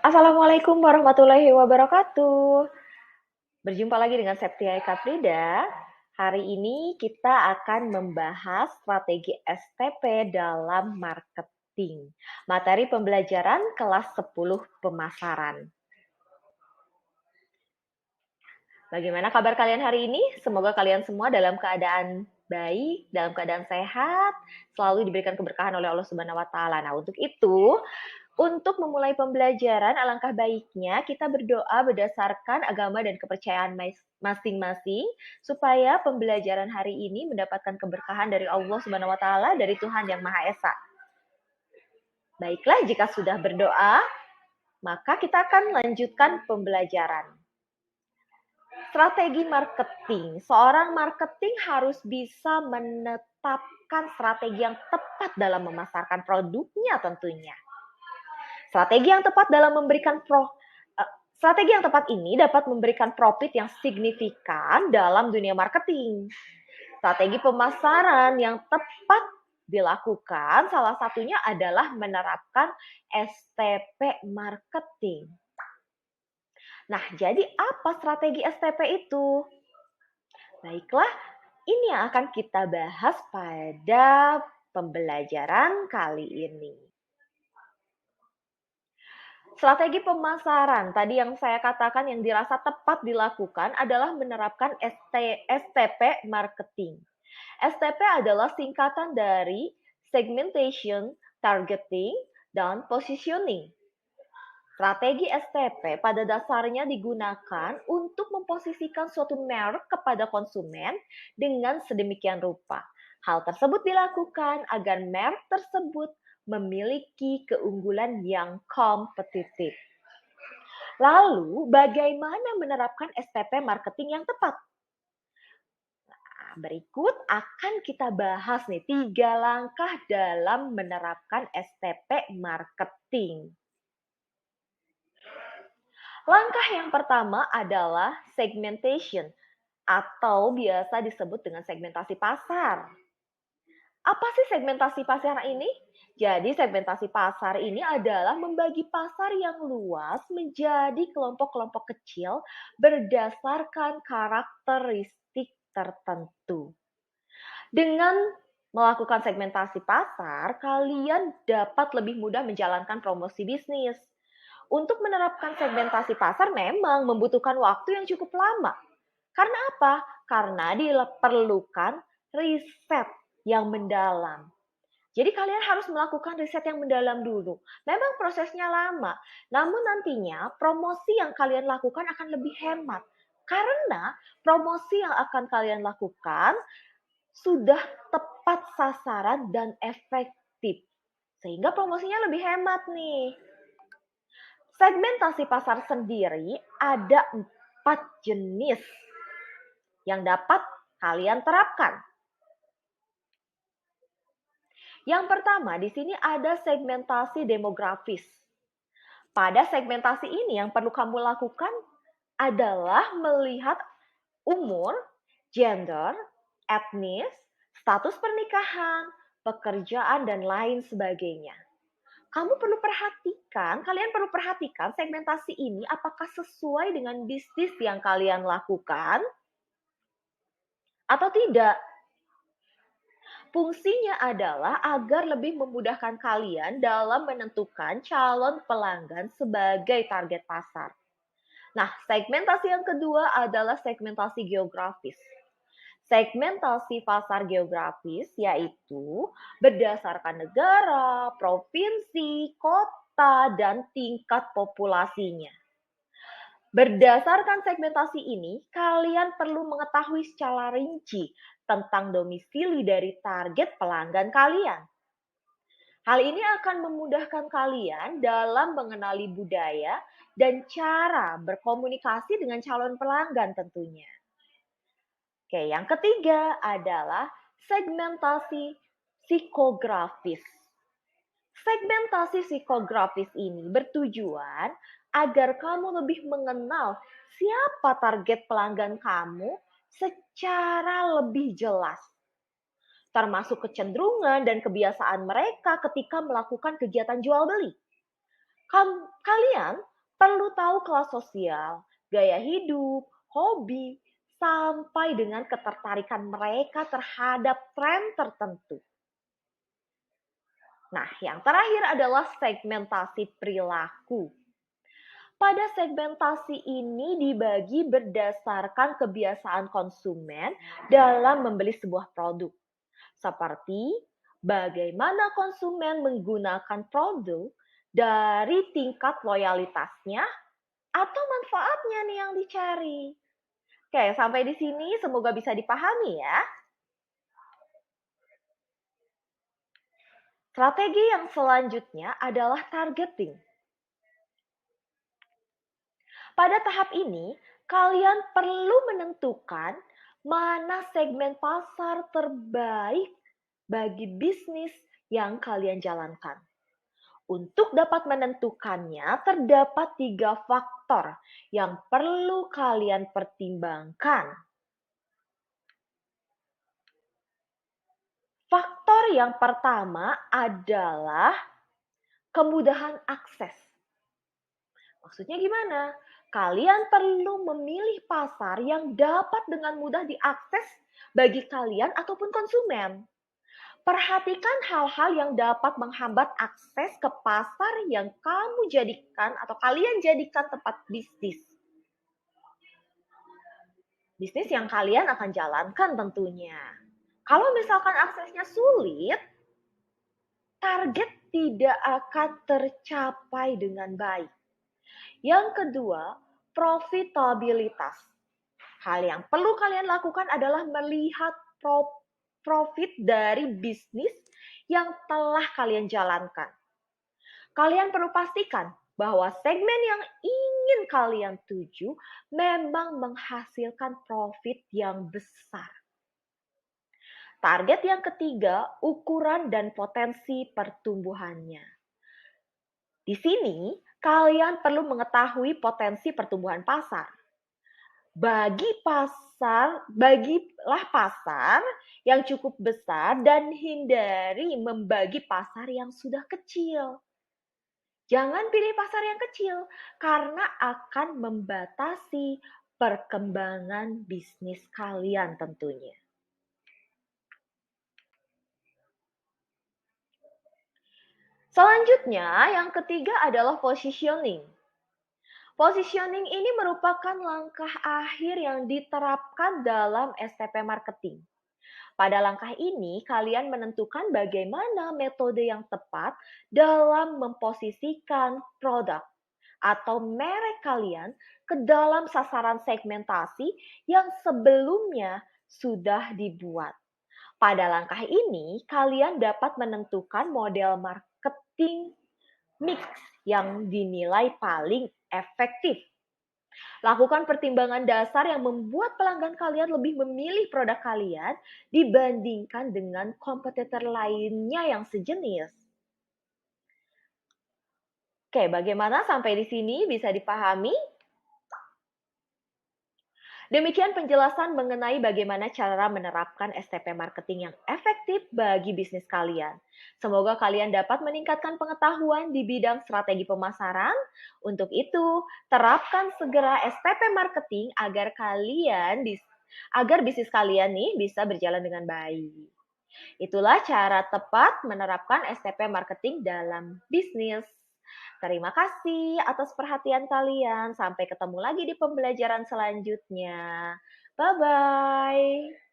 Assalamualaikum warahmatullahi wabarakatuh. Berjumpa lagi dengan Septia Eka Frida. Hari ini kita akan membahas strategi STP dalam marketing. Materi pembelajaran kelas 10 pemasaran. Bagaimana kabar kalian hari ini? Semoga kalian semua dalam keadaan baik, dalam keadaan sehat, selalu diberikan keberkahan oleh Allah Subhanahu wa taala. Nah, untuk memulai pembelajaran, alangkah baiknya kita berdoa berdasarkan agama dan kepercayaan masing-masing supaya pembelajaran hari ini mendapatkan keberkahan dari Allah Subhanahu wa taala, dari Tuhan Yang Maha Esa. Baiklah, jika sudah berdoa, maka kita akan lanjutkan pembelajaran. Strategi marketing. Seorang marketing harus bisa menetapkan strategi yang tepat dalam memasarkan produknya tentunya. Strategi yang tepat ini dapat memberikan profit yang signifikan dalam dunia marketing. Strategi pemasaran yang tepat dilakukan salah satunya adalah menerapkan STP marketing. Nah, jadi apa strategi STP itu? Baiklah, ini yang akan kita bahas pada pembelajaran kali ini. Strategi pemasaran, tadi yang saya katakan yang dirasa tepat dilakukan adalah menerapkan STP marketing. STP adalah singkatan dari segmentation, targeting, dan positioning. Strategi STP pada dasarnya digunakan untuk memposisikan suatu merek kepada konsumen dengan sedemikian rupa. Hal tersebut dilakukan agar merek tersebut memiliki keunggulan yang kompetitif. Lalu, bagaimana menerapkan STP marketing yang tepat? Nah, berikut akan kita bahas nih 3 langkah dalam menerapkan STP marketing. Langkah yang pertama adalah segmentation atau biasa disebut dengan segmentasi pasar. Apa sih segmentasi pasar ini? Jadi segmentasi pasar ini adalah membagi pasar yang luas menjadi kelompok-kelompok kecil berdasarkan karakteristik tertentu. Dengan melakukan segmentasi pasar, kalian dapat lebih mudah menjalankan promosi bisnis. Untuk menerapkan segmentasi pasar memang membutuhkan waktu yang cukup lama. Karena apa? Karena diperlukan riset yang mendalam. Jadi kalian harus melakukan riset yang mendalam dulu. Memang prosesnya lama, namun nantinya promosi yang kalian lakukan akan lebih hemat. Karena promosi yang akan kalian lakukan sudah tepat sasaran dan efektif. Sehingga promosinya lebih hemat nih. Segmentasi pasar sendiri ada 4 jenis yang dapat kalian terapkan. Yang pertama, di sini ada segmentasi demografis. Pada segmentasi ini yang perlu kamu lakukan adalah melihat umur, gender, etnis, status pernikahan, pekerjaan, dan lain sebagainya. Kalian perlu perhatikan segmentasi ini apakah sesuai dengan bisnis yang kalian lakukan atau tidak. Fungsinya adalah agar lebih memudahkan kalian dalam menentukan calon pelanggan sebagai target pasar. Nah, segmentasi yang kedua adalah segmentasi geografis. Segmentasi pasar geografis yaitu berdasarkan negara, provinsi, kota, dan tingkat populasinya. Berdasarkan segmentasi ini, kalian perlu mengetahui secara rinci tentang domisili dari target pelanggan kalian. Hal ini akan memudahkan kalian dalam mengenali budaya dan cara berkomunikasi dengan calon pelanggan tentunya. Oke, yang ketiga adalah segmentasi psikografis. Segmentasi psikografis ini bertujuan agar kamu lebih mengenal siapa target pelanggan kamu secara lebih jelas, termasuk kecenderungan dan kebiasaan mereka ketika melakukan kegiatan jual beli. Kalian Perlu tahu kelas sosial, gaya hidup, hobi, sampai dengan ketertarikan mereka terhadap tren tertentu. Nah, yang terakhir adalah segmentasi perilaku. Pada segmentasi ini dibagi berdasarkan kebiasaan konsumen dalam membeli sebuah produk. Seperti bagaimana konsumen menggunakan produk dari tingkat loyalitasnya atau manfaatnya nih yang dicari. Oke, sampai di sini semoga bisa dipahami ya. Strategi yang selanjutnya adalah targeting. Pada tahap ini, kalian perlu menentukan mana segmen pasar terbaik bagi bisnis yang kalian jalankan. Untuk dapat menentukannya, terdapat 3 faktor yang perlu kalian pertimbangkan. Faktor yang pertama adalah kemudahan akses. Maksudnya gimana? Kalian perlu memilih pasar yang dapat dengan mudah diakses bagi kalian ataupun konsumen. Perhatikan hal-hal yang dapat menghambat akses ke pasar yang kamu jadikan atau kalian jadikan tempat bisnis. Bisnis yang kalian akan jalankan tentunya. Kalau misalkan aksesnya sulit, target tidak akan tercapai dengan baik. Yang kedua, profitabilitas. Hal yang perlu kalian lakukan adalah melihat profit dari bisnis yang telah kalian jalankan. Kalian perlu pastikan bahwa segmen yang ingin kalian tuju memang menghasilkan profit yang besar. Target yang ketiga, ukuran dan potensi pertumbuhannya. Di sini, kalian perlu mengetahui potensi pertumbuhan pasar. Bagilah pasar yang cukup besar dan hindari membagi pasar yang sudah kecil. Jangan pilih pasar yang kecil karena akan membatasi perkembangan bisnis kalian tentunya. Selanjutnya, yang ketiga adalah positioning. Positioning ini merupakan langkah akhir yang diterapkan dalam STP marketing. Pada langkah ini, kalian menentukan bagaimana metode yang tepat dalam memposisikan produk atau merek kalian ke dalam sasaran segmentasi yang sebelumnya sudah dibuat. Pada langkah ini, kalian dapat menentukan model marketing mix yang dinilai paling efektif. Lakukan pertimbangan dasar yang membuat pelanggan kalian lebih memilih produk kalian dibandingkan dengan kompetitor lainnya yang sejenis. Oke, bagaimana sampai di sini bisa dipahami? Demikian penjelasan mengenai bagaimana cara menerapkan STP marketing yang efektif bagi bisnis kalian. Semoga kalian dapat meningkatkan pengetahuan di bidang strategi pemasaran. Untuk itu, terapkan segera STP marketing agar bisnis kalian nih bisa berjalan dengan baik. Itulah cara tepat menerapkan STP marketing dalam bisnis. Terima kasih atas perhatian kalian. Sampai ketemu lagi di pembelajaran selanjutnya. Bye-bye.